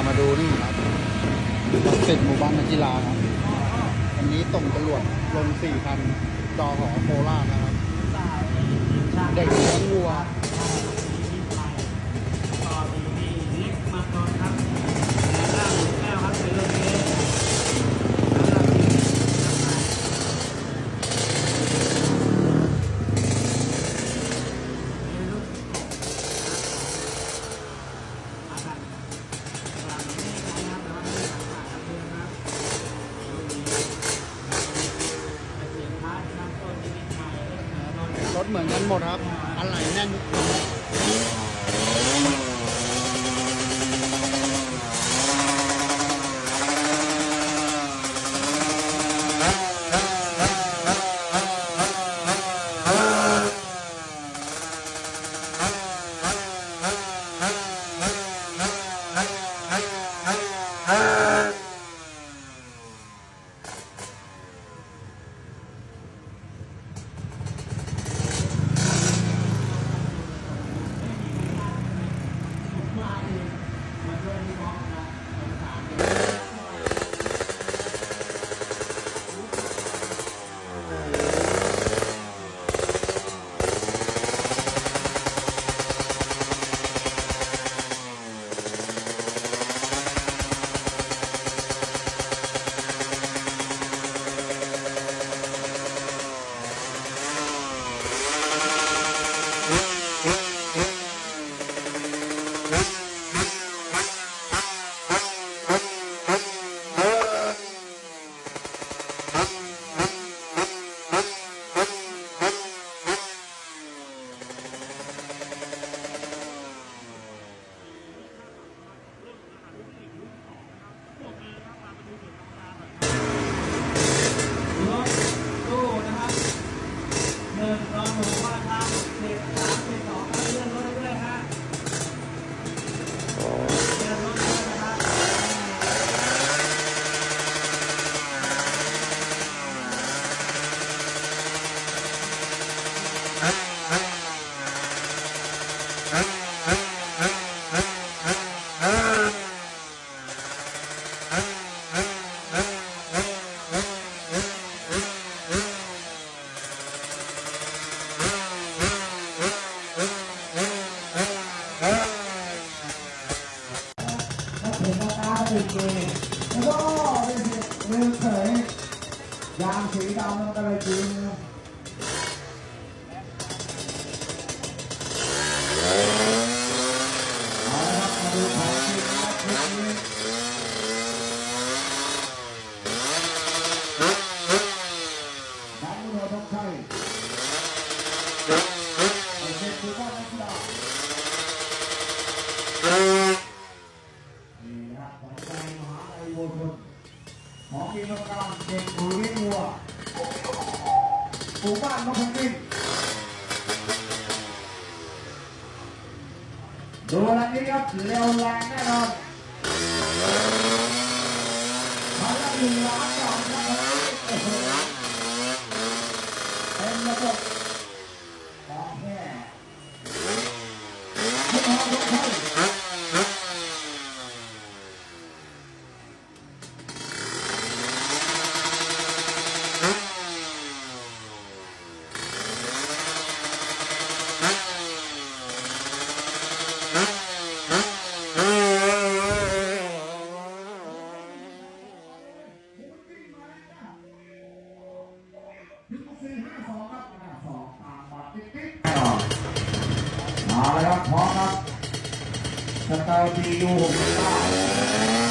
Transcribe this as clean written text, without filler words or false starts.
มาดูนี่ครับรถติดหมู่บ้านนักกีฬาครับอันนี้ส่งจรวดลง4,000จอของโคราชนะครับเด็กเลี้ยงวัวรถเหมือนกันหมดครับอะไหล่แน่นแล้วก็เร็วเฉยยางสีดำมันก็เลยจีนเอาละครับมาดูของจริงนะครับคลิปนี้น้ำมือต้องใช้ไอ้เด็กคือว่านักกีฬาของกินกำลังเด็กหูเลี้ยงวัวหมู่บ้านนกพิราบดูอะไรนี้ครับเร็วแรงแน่นอนมาแล้ว1 ล้านก่อนนะครับเป็นระบบของแท้ทุกคนทุกคนมาเลยครับพร้อมครับสเตอร์ทียู69